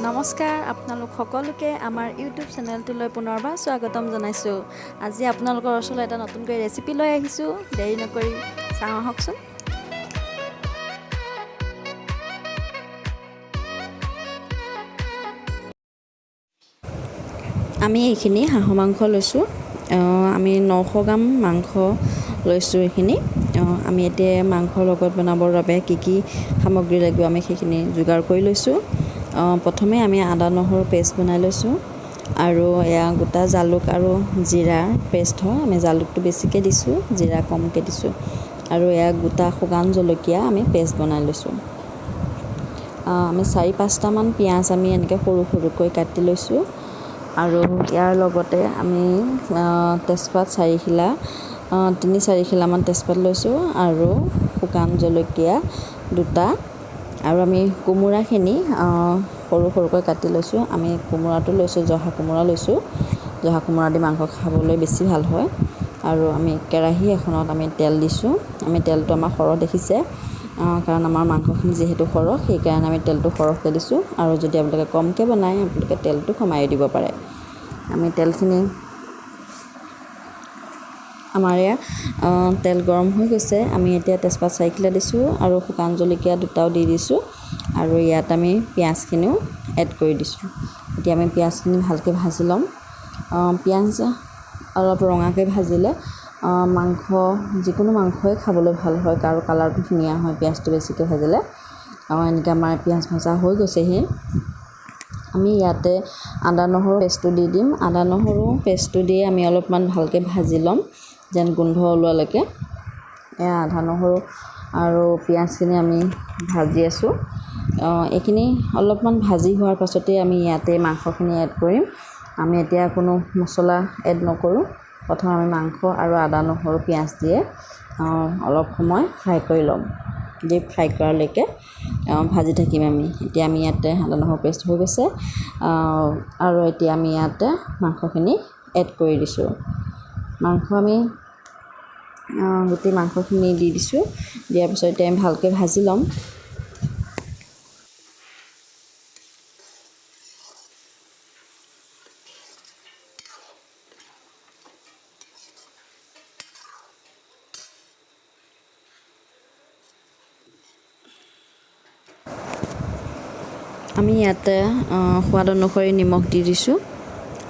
নমস্কাৰ আপোনালোক সকলোকে আমাৰ ইউটিউব চেনেলটোলৈ পুনৰবাৰ স্বাগতম জনাইছোঁ। আজি আপোনালোকৰ ওচৰলৈ এটা নতুনকৈ ৰেচিপি লৈ আহিছোঁ। দেৰি নকৰি চাওঁ আহকচোন। আমি এইখিনি হাঁহৰ মাংস লৈছোঁ। আমি 900 গ্ৰাম মাংস লৈছোঁ। এইখিনি আমি এতিয়া মাংসৰ লগত বনাবৰ বাবে কি সামগ্ৰী লাগিব আমি সেইখিনি যোগাৰ কৰি লৈছোঁ। প্ৰথমে আমি আদা নহৰু পেষ্ট বনাই লৈছোঁ আৰু এয়া গোটা জালুক আৰু জিৰাৰ পেষ্ট হয়। আমি জালুকটো বেছিকৈ দিছোঁ, জিৰা কমকৈ দিছোঁ আৰু এয়া গোটা শুকান জলকীয়া আমি পেষ্ট বনাই লৈছোঁ। আমি 4-5টামান পিঁয়াজ আমি এনেকৈ সৰু সৰুকৈ কাটি লৈছোঁ আৰু ইয়াৰ লগতে আমি তেজপাত 3-4 খিলামান তেজপাত লৈছোঁ আৰু শুকান জলকীয়া 2টা আৰু আমি কোমোৰাখিনি সৰু সৰুকৈ কাটি লৈছোঁ। আমি কোমোৰাটো লৈছোঁ, জহা কোমোৰা লৈছোঁ। জহা কোমোৰা দি মাংস খাবলৈ বেছি ভাল হয়। আৰু আমি কেৰাহী এখনত আমি তেল দিছোঁ। আমি তেলটো আমাৰ সৰহ দেখিছে, কাৰণ আমাৰ মাংসখিনি যিহেতু সৰহ, সেইকাৰণে আমি তেলটো সৰহকৈ দিছোঁ। আৰু যদি আপোনালোকে কমকৈ বনায়, আপোনালোকে তেলটো কমাই দিব পাৰে। আমি তেলখিনি আমাৰ ইয়াত তেল গৰম হৈ গৈছে। আমি এতিয়া তেজপাত 4 খিলা দিছোঁ আৰু শুকান জলকীয়া 2টাও দি দিছোঁ আৰু ইয়াত আমি পিঁয়াজখিনিও এড কৰি দিছোঁ। এতিয়া আমি পিঁয়াজখিনি ভালকৈ ভাজি ল'ম। পিঁয়াজ অলপ ৰঙাকৈ ভাজিলে মাংস যিকোনো মাংসই খাবলৈ ভাল হয় আৰু কালাৰটো ধুনীয়া হয় পিঁয়াজটো বেছিকৈ ভাজিলে। এনেকৈ আমাৰ পিঁয়াজ ভজা হৈ গৈছেহি। আমি ইয়াতে আদা নহৰু পেষ্টটো দি দিম। আদা নহৰু পেষ্টটো দি আমি অলপমান ভালকৈ ভাজি ল'ম যেন গোন্ধ ওলোৱালৈকে। এয়া আদা নহৰু আৰু পিঁয়াজখিনি আমি ভাজি আছোঁ। এইখিনি অলপমান ভাজি হোৱাৰ পাছতেই আমি ইয়াতে মাংসখিনি এড কৰিম। আমি এতিয়া কোনো মছলা এড নকৰোঁ। প্ৰথম আমি মাংস আৰু আদা নহৰু পিঁয়াজ দিয়ে অলপ সময় ফ্ৰাই কৰি ল'ম। ডিপ ফ্ৰাই কৰালৈকে ভাজি থাকিম আমি। এতিয়া আমি ইয়াতে আদা নহৰু পেষ্ট হৈ গৈছে আৰু এতিয়া আমি ইয়াতে মাংসখিনি এড কৰি দিছোঁ। আমি গোটেই মাংসখিনি দি দিছোঁ। দিয়াৰ পিছত এতিয়া আমি ভালকৈ ভাজি ল'ম। আমি ইয়াতে সোৱাদ অনুসৰি নিমখ দি দিছোঁ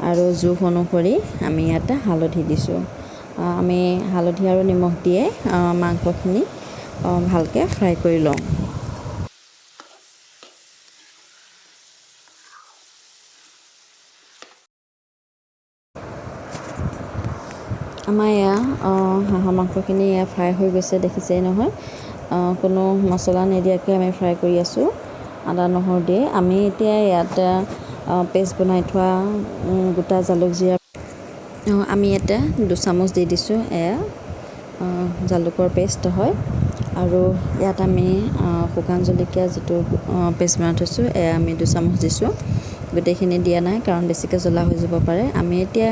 আৰু জোখ অনুসৰি আমি ইয়াতে হালধি দিছোঁ। আমি হালধি আৰু নিমখ দিয়ে মাংসখিনি ভালকৈ ফ্ৰাই কৰি লওঁ। আমাৰ এয়া হাঁহৰ মাংসখিনি এয়া ফ্ৰাই হৈ গৈছে, দেখিছেই নহয়। কোনো মছলা নিদিয়াকৈ আমি ফ্ৰাই কৰি আছোঁ আদা নহৰু দিয়ে। আমি এতিয়া ইয়াত পেষ্ট বনাই থোৱা গোটা জালুক জিৰা আমি ইয়াতে 2 চামুচ দি দিছোঁ। এয়া জালুকৰ পেষ্ট হয় আৰু ইয়াত আমি শুকান জলকীয়া যিটো পেষ্ট বনাই থৈছোঁ এয়া আমি 2 চামুচ দিছোঁ। গোটেইখিনি দিয়া নাই কাৰণ বেছিকৈ জ্বলা হৈ যাব পাৰে। আমি এতিয়া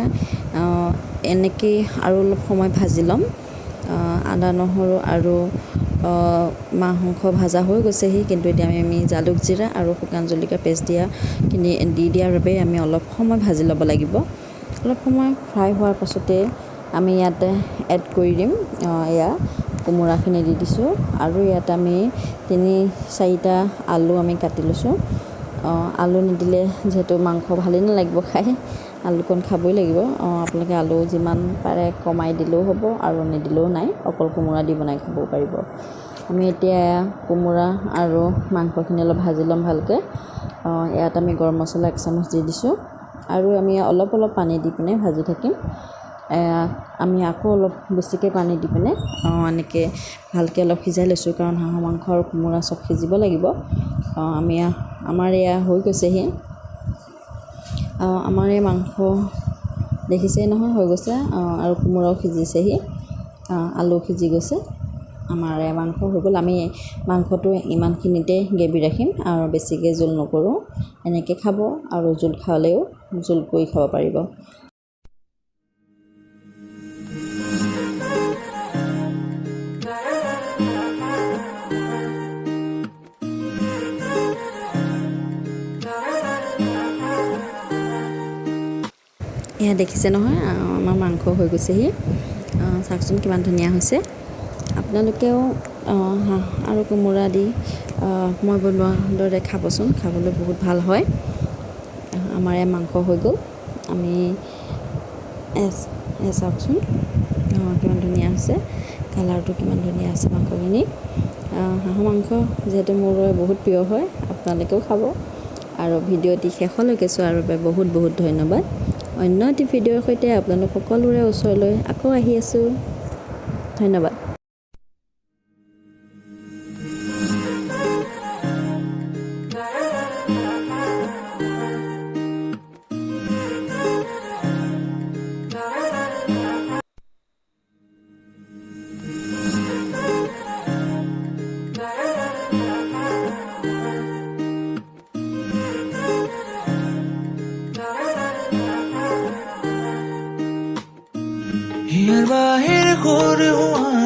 এনেকৈ আৰু অলপ সময় ভাজি ল'ম। আদা নহৰু আৰু মাংস ভাজা হৈ গৈছেহি, কিন্তু এতিয়া আমি জালুক জিৰা আৰু শুকান জলকীয়া পেষ্ট দি দিয়াৰ বাবে আমি অলপ সময় ভাজি ল'ব লাগিব। অলপ সময় ফ্ৰাই হোৱাৰ পাছতে আমি ইয়াতে এড কৰি দিম এয়া কোমোৰাখিনি দি দিছোঁ আৰু ইয়াত আমি 3-4টা আলু আমি কাটি লৈছোঁ। আলু নিদিলে যিহেতু মাংস ভালেই নালাগিব খাই, আলুকণ খাবই লাগিব। আপোনালোকে আলু যিমান পাৰে কমাই দিলেও হ'ব আৰু নিদিলেও নাই, অকল কোমোৰা দি বনাই খাবও পাৰিব। আমি এতিয়া কোমোৰা আৰু মাংসখিনি অলপ ভাজি ল'ম ভালকৈ। ইয়াত আমি গৰম মছলা 1 চামুচ দি দিছোঁ আৰু আমি অলপ পানী দি পিনে ভাজি থাকিম। আমি আকৌ অলপ বেছিকৈ পানী দি পিনে এনেকৈ ভালকৈ অলপ সিজাই লৈছোঁ, কাৰণ হাঁহৰ মাংস আৰু কোমোৰা চব সিজিব লাগিব। আমাৰ এয়া হৈ গৈছেহি। আমাৰ এই মাংস দেখিছেই নহয় হৈ গৈছে আৰু কোমোৰাও সিজিছেহি, আলু সিজি গৈছে। আমাৰ এই মাংস হৈ গ'ল। আমি মাংসটো ইমানখিনিতে গ্ৰেভি ৰাখিম আৰু বেছিকৈ জোল নকৰোঁ। এনেকৈ খাব আৰু জোল খালেও জোল কৰি খাব পাৰিব। এয়া দেখিছে নহয় আমাৰ মাংস হৈ গৈছেহি চাওকচোন কিমান ধুনীয়া হৈছে আপোনালোকেও হাঁহ আৰু কোমোৰা দি মই বনোৱা দৰে খাবচোন খাবলৈ বহুত ভাল হয় আমাৰ এয়া মাংস হৈ গ'ল আমি চাওকচোন কিমান ধুনীয়া হৈছে কালাৰটো কিমান ধুনীয়া আছে মাংসখিনি হাঁহৰ মাংস যিহেতু মোৰ বহুত প্ৰিয় হয় আপোনালোকেও খাব আৰু ভিডিঅ'টি শেষলৈকে চোৱাৰ বাবে বহুত বহুত ধন্যবাদ অন্য এটি ভিডিঅ'ৰ সৈতে আপোনালোক সকলোৰে ওচৰলৈ আকৌ আহি আছোঁ ধন্যবাদ Hier bahir khore hoa